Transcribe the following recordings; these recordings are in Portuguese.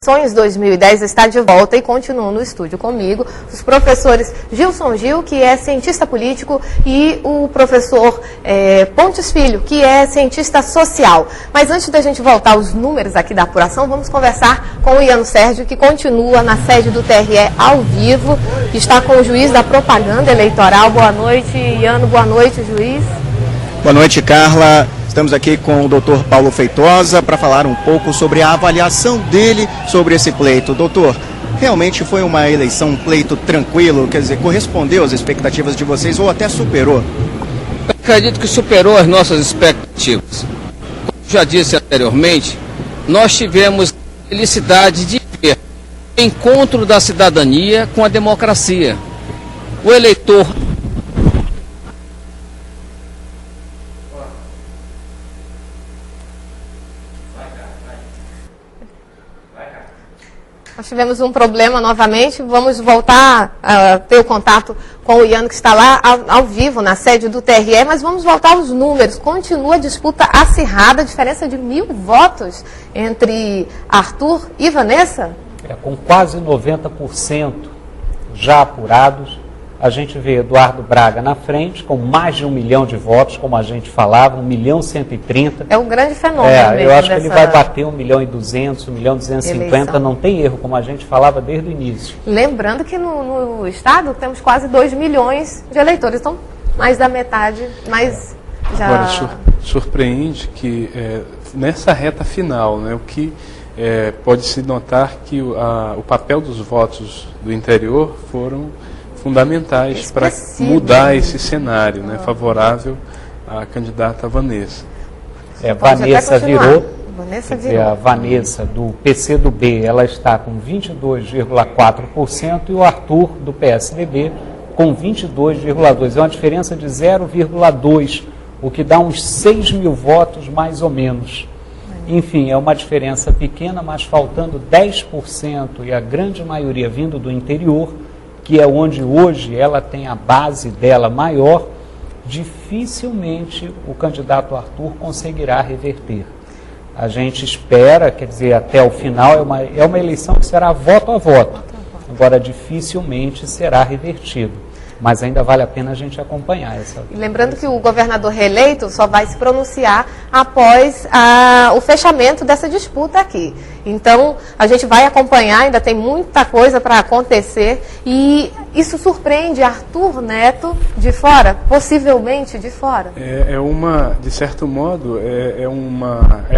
Eleições 2010 está de volta e continua no estúdio comigo os professores Gilson Gil, que é cientista político, e o professor Pontes Filho, que é cientista social. Mas antes da gente voltar aos números aqui da apuração, vamos conversar com o Iano Sérgio, que continua na sede do TRE ao vivo, que está com o juiz da propaganda eleitoral. Boa noite, Iano. Boa noite, juiz. Boa noite, Carla. Estamos aqui com o doutor Paulo Feitosa para falar um pouco sobre a avaliação dele sobre esse pleito. Doutor, realmente foi uma eleição, um pleito tranquilo? Quer dizer, correspondeu às expectativas de vocês ou até superou? Eu acredito que superou as nossas expectativas. Como já disse anteriormente, nós tivemos a felicidade de ver o encontro da cidadania com a democracia. O eleitor... Nós tivemos um problema novamente, vamos voltar a ter o contato com o Iano, que está lá ao vivo na sede do TRE, mas vamos voltar aos números. Continua a disputa acirrada, diferença de 1.000 votos entre Arthur e Vanessa? Com quase 90% já apurados, a gente vê Eduardo Braga na frente, com mais de 1 milhão de votos, como a gente falava, 1.130.000. É um grande fenômeno mesmo. Eu acho que ele vai bater 1.200.000, 1.250.000, não tem erro, como a gente falava desde o início. Lembrando que no estado temos quase 2 milhões de eleitores, então mais da metade, mas já... Agora, surpreende que nessa reta final, né, o que pode-se notar que o papel dos votos do interior foram fundamentais para mudar esse cenário, né, favorável à candidata Vanessa. Vanessa virou. A Vanessa do PCdoB, ela está com 22,4% e o Arthur do PSDB com 22,2%. É uma diferença de 0,2%, o que dá uns 6.000 votos mais ou menos. Enfim, é uma diferença pequena, mas faltando 10% e a grande maioria vindo do interior, que é onde hoje ela tem a base dela maior, dificilmente o candidato Arthur conseguirá reverter. A gente espera, quer dizer, até o final, é uma eleição que será voto a voto. Agora, dificilmente será revertido. Mas ainda vale a pena a gente acompanhar essa. E lembrando que o governador reeleito só vai se pronunciar após o fechamento dessa disputa aqui. Então, a gente vai acompanhar, ainda tem muita coisa para acontecer. E isso surpreende Arthur Neto de fora, possivelmente de fora. De certo modo, é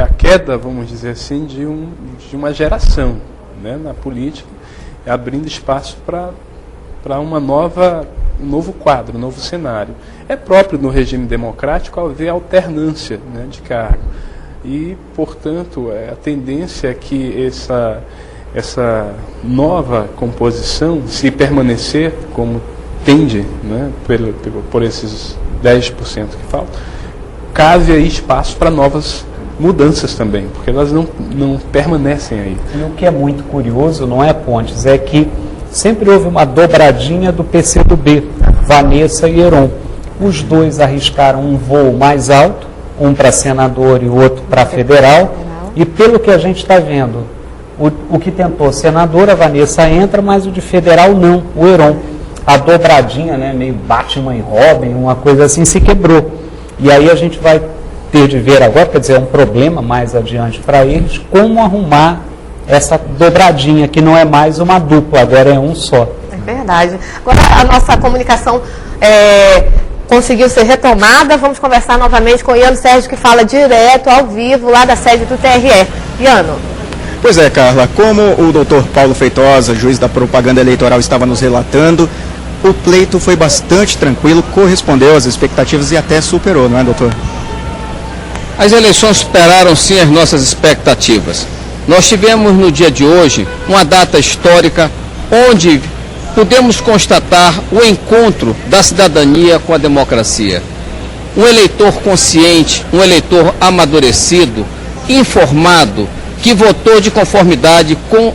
a queda, vamos dizer assim, de uma geração, né, na política, abrindo espaço para um novo quadro, um novo cenário. É próprio no regime democrático haver alternância, né, de cargo. E, portanto, a tendência é que essa nova composição, se permanecer como tende, né, por esses 10% que faltam, cabe aí espaço para novas mudanças também, porque elas não permanecem aí. E o que é muito curioso, não é, Pontes, é que sempre houve uma dobradinha do PCdoB, Vanessa e Heron. Os dois arriscaram um voo mais alto, um para senador e o outro para federal. E pelo que a gente está vendo, o que tentou senador, a Vanessa entra, mas o de federal não, o Heron. A dobradinha, né, meio Batman e Robin, uma coisa assim, se quebrou. E aí a gente vai ter de ver agora, quer dizer, é um problema mais adiante para eles, como arrumar essa dobradinha, que não é mais uma dupla, agora é um só. É verdade. Agora a nossa comunicação conseguiu ser retomada. Vamos conversar novamente com o Iano Sérgio, que fala direto, ao vivo, lá da sede do TRE. Iano. Pois é, Carla, como o doutor Paulo Feitosa, juiz da propaganda eleitoral, estava nos relatando, o pleito foi bastante tranquilo, correspondeu às expectativas e até superou, não é, doutor? As eleições superaram sim as nossas expectativas. Nós tivemos no dia de hoje uma data histórica onde podemos constatar o encontro da cidadania com a democracia. Um eleitor consciente, um eleitor amadurecido, informado, que votou de conformidade com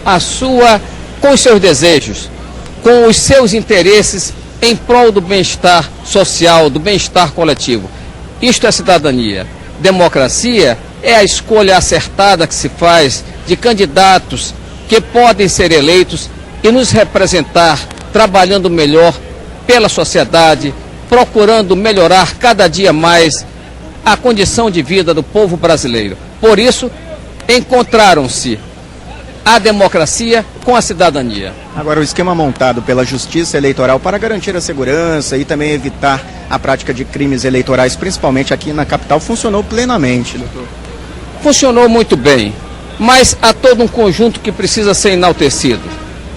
os seus desejos, com os seus interesses em prol do bem-estar social, do bem-estar coletivo. Isto é cidadania. Democracia é a escolha acertada que se faz de candidatos que podem ser eleitos e nos representar trabalhando melhor pela sociedade, procurando melhorar cada dia mais a condição de vida do povo brasileiro. Por isso, encontraram-se a democracia com a cidadania. Agora, o esquema montado pela Justiça Eleitoral para garantir a segurança e também evitar a prática de crimes eleitorais, principalmente aqui na capital, funcionou plenamente, doutor? Funcionou muito bem, mas há todo um conjunto que precisa ser enaltecido.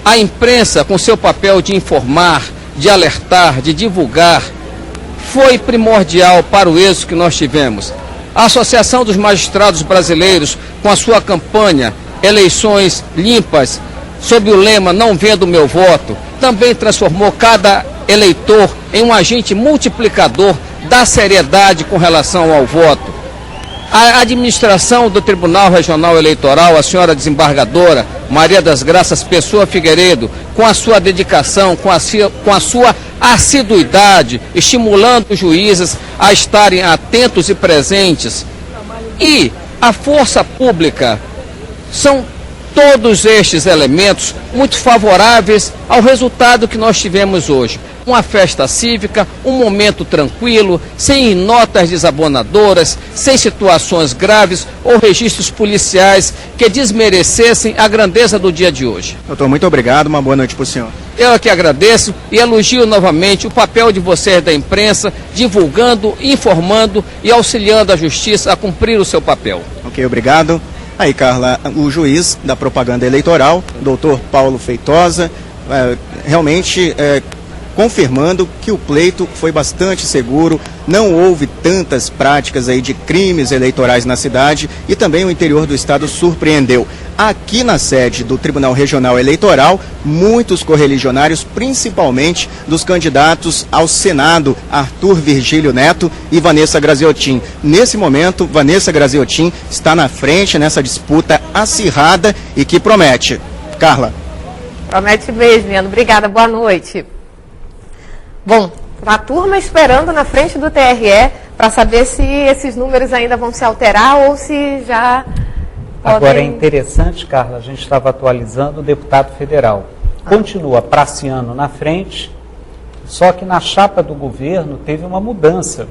A imprensa, com seu papel de informar, de alertar, de divulgar, foi primordial para o êxito que nós tivemos. A Associação dos Magistrados Brasileiros, com a sua campanha Eleições Limpas, sob o lema Não Vendo Meu Voto, também transformou cada eleitor em um agente multiplicador da seriedade com relação ao voto. A administração do Tribunal Regional Eleitoral, a senhora desembargadora Maria das Graças Pessoa Figueiredo, com a sua dedicação, com a sua assiduidade, estimulando os juízes a estarem atentos e presentes. E a força pública, são todos estes elementos muito favoráveis ao resultado que nós tivemos hoje. Uma festa cívica, um momento tranquilo, sem notas desabonadoras, sem situações graves ou registros policiais que desmerecessem a grandeza do dia de hoje. Doutor, muito obrigado, uma boa noite para o senhor. Eu aqui agradeço e elogio novamente o papel de vocês da imprensa, divulgando, informando e auxiliando a justiça a cumprir o seu papel. Ok, obrigado. Aí, Carla, o juiz da propaganda eleitoral, doutor Paulo Feitosa, realmente confirmando que o pleito foi bastante seguro, não houve tantas práticas aí de crimes eleitorais na cidade e também o interior do estado surpreendeu. Aqui na sede do Tribunal Regional Eleitoral, muitos correligionários, principalmente dos candidatos ao Senado, Arthur Virgílio Neto e Vanessa Graziotin. Nesse momento, Vanessa Graziotin está na frente nessa disputa acirrada e que promete. Carla. Promete mesmo, Leandro. Obrigada, boa noite. Bom, a turma esperando na frente do TRE para saber se esses números ainda vão se alterar ou se já podem... Agora é interessante, Carla, a gente estava atualizando o deputado federal. Continua Praciano na frente, só que na chapa do governo teve uma mudança.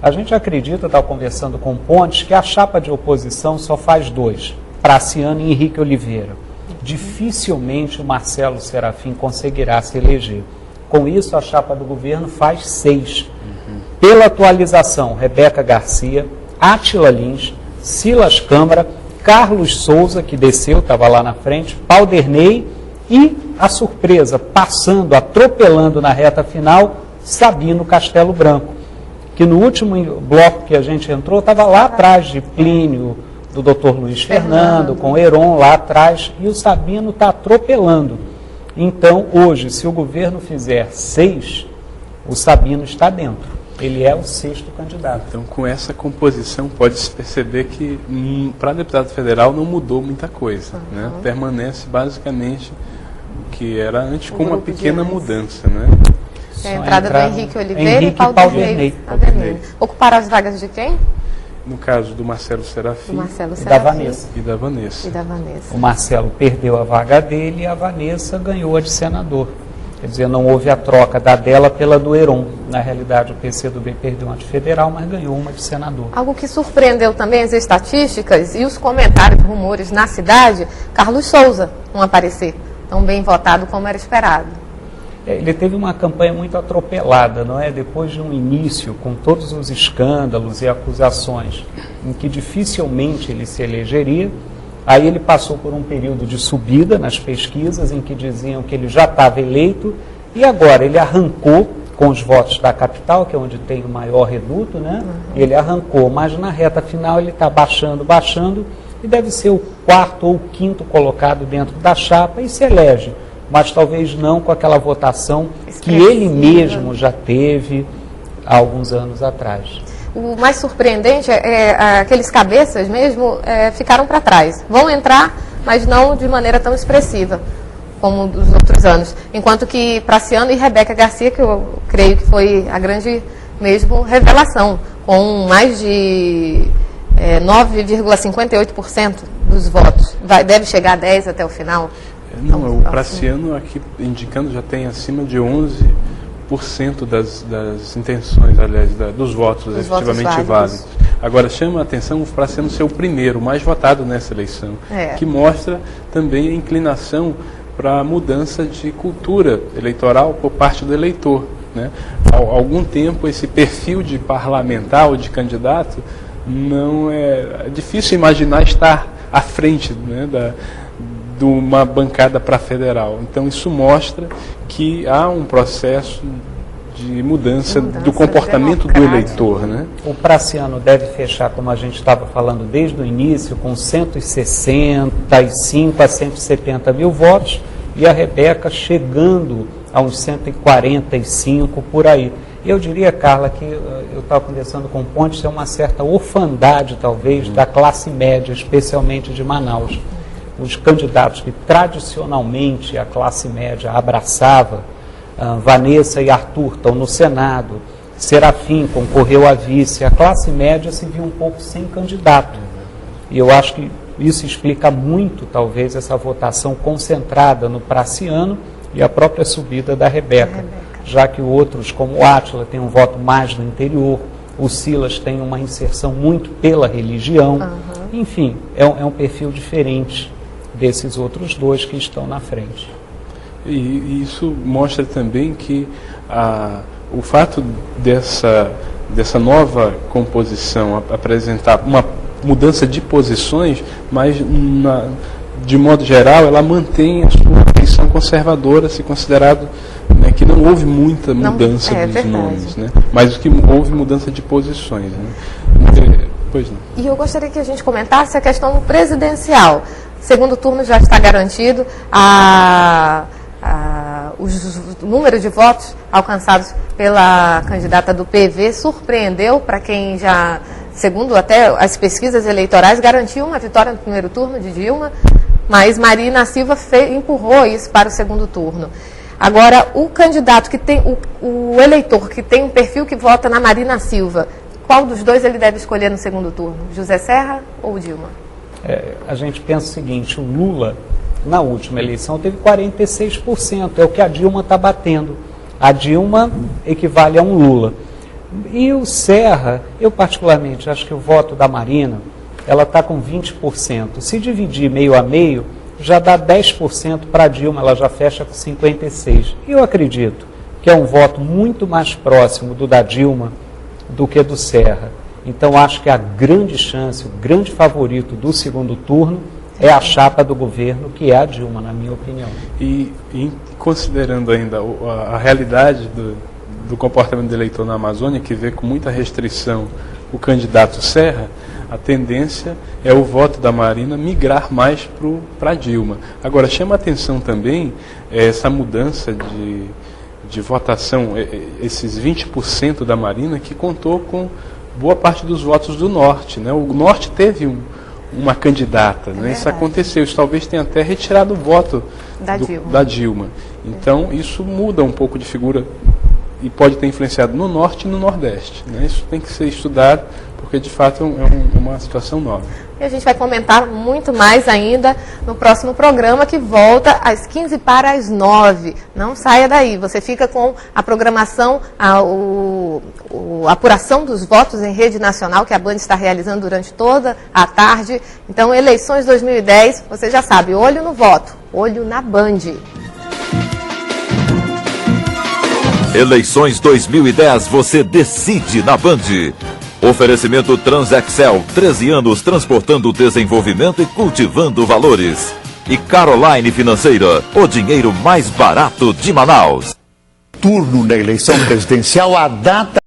A gente acredita, estava conversando com o Pontes, que a chapa de oposição só faz dois, Praciano e Henrique Oliveira. Dificilmente o Marcelo Serafim conseguirá se eleger. Com isso, a chapa do governo faz 6. Pela atualização, Rebeca Garcia, Átila Lins, Silas Câmara, Carlos Souza, que desceu, estava lá na frente, Palderney e, a surpresa, passando, atropelando na reta final, Sabino Castelo Branco, que no último bloco que a gente entrou, estava lá atrás de Plínio, do Dr. Luiz Fernando, com Heron lá atrás, e o Sabino está atropelando. Então, hoje, se o governo fizer 6, o Sabino está dentro. Ele é o 6º candidato. Então, com essa composição, pode-se perceber que, para deputado federal, não mudou muita coisa. Né? Permanece, basicamente, o que era antes, com uma pequena mudança. Né? A entrada do Henrique Oliveira e Palderney. Ocuparam as vagas de quem? No caso do Marcelo Serafim, e da Vanessa. E da Vanessa. O Marcelo perdeu a vaga dele e a Vanessa ganhou a de senador. Quer dizer, não houve a troca da dela pela do Heron. Na realidade, o PCdoB perdeu uma de federal, mas ganhou uma de senador. Algo que surpreendeu também as estatísticas e os comentários, rumores na cidade, Carlos Souza não aparecer tão bem votado como era esperado. Ele teve uma campanha muito atropelada, não é? Depois de um início com todos os escândalos e acusações, em que dificilmente ele se elegeria, aí ele passou por um período de subida nas pesquisas, em que diziam que ele já estava eleito, e agora ele arrancou com os votos da capital, que é onde tem o maior reduto, né? Ele arrancou, mas na reta final ele está baixando, e deve ser o 4º ou 5º colocado dentro da chapa e se elege. Mas talvez não com aquela votação que ele mesmo já teve há alguns anos atrás. O mais surpreendente é aqueles cabeças mesmo ficaram para trás. Vão entrar, mas não de maneira tão expressiva como dos outros anos. Enquanto que Praciano e Rebeca Garcia, que eu creio que foi a grande mesmo revelação, com mais de 9,58% dos votos. Deve chegar a 10% até o final? Não, o Praciano aqui indicando já tem acima de 11% das intenções, aliás, dos votos efetivamente válidos. Agora, chama a atenção o Praciano ser o primeiro, o mais votado nessa eleição, que mostra também a inclinação para a mudança de cultura eleitoral por parte do eleitor, né? Há algum tempo, esse perfil de parlamentar ou de candidato, não é difícil imaginar estar à frente, né, de uma bancada para federal. Então, isso mostra que há um processo de mudança do comportamento do eleitor, né? O Praciano deve fechar, como a gente estava falando desde o início, com 165 a 170 mil votos, e a Rebeca chegando a uns 145 por aí. Eu diria, Carla, que eu estava conversando com o Pontes, é uma certa orfandade, talvez, da classe média, especialmente de Manaus. Os candidatos que tradicionalmente a classe média abraçava, Vanessa e Arthur estão no Senado, Serafim concorreu a vice, a classe média se viu um pouco sem candidato. E eu acho que isso explica muito, talvez, essa votação concentrada no Praciano e a própria subida da Rebeca, já que outros, como o Átila, têm um voto mais no interior, o Silas tem uma inserção muito pela religião, enfim, é um perfil diferente desses outros dois que estão na frente. E isso mostra também que o fato dessa nova composição apresentar uma mudança de posições, mas de modo geral ela mantém a sua posição conservadora, se considerado, né, que não houve muita mudança dos nomes, né? Mas que houve mudança de posições, né? Pois não. E eu gostaria que a gente comentasse a questão presidencial. Segundo turno já está garantido, o número de votos alcançados pela candidata do PV surpreendeu para quem já, segundo até as pesquisas eleitorais, garantiu uma vitória no primeiro turno de Dilma, mas Marina Silva empurrou isso para o segundo turno. Agora, o candidato que tem, o eleitor que tem um perfil que vota na Marina Silva, qual dos dois ele deve escolher no segundo turno? José Serra ou Dilma? A gente pensa o seguinte, o Lula, na última eleição, teve 46%, é o que a Dilma está batendo. A Dilma equivale a um Lula. E o Serra, eu particularmente acho que o voto da Marina, ela está com 20%. Se dividir meio a meio, já dá 10% para a Dilma, ela já fecha com 56%. E eu acredito que é um voto muito mais próximo do da Dilma do que do Serra. Então, acho que a grande chance, o grande favorito do segundo turno é a chapa do governo, que é a Dilma, na minha opinião. E considerando ainda a realidade do comportamento do eleitor na Amazônia, que vê com muita restrição o candidato Serra, a tendência é o voto da Marina migrar mais para Dilma. Agora, chama a atenção também essa mudança de votação, esses 20% da Marina, que contou com boa parte dos votos do Norte, né? O Norte teve uma candidata, né? Isso aconteceu, isso talvez tenha até retirado o voto da Dilma. Então, isso muda um pouco de figura e pode ter influenciado no Norte e no Nordeste, né? Isso tem que ser estudado, porque de fato é uma situação nova. E a gente vai comentar muito mais ainda no próximo programa, que volta às 15 para as 9. Não saia daí, você fica com a programação, a apuração dos votos em rede nacional, que a Band está realizando durante toda a tarde. Então, eleições 2010, você já sabe, olho no voto, olho na Band. Eleições 2010, você decide na Band. Oferecimento Transexcel, 13 anos transportando desenvolvimento e cultivando valores. E Caroline Financeira, o dinheiro mais barato de Manaus. Turno na eleição presidencial, a data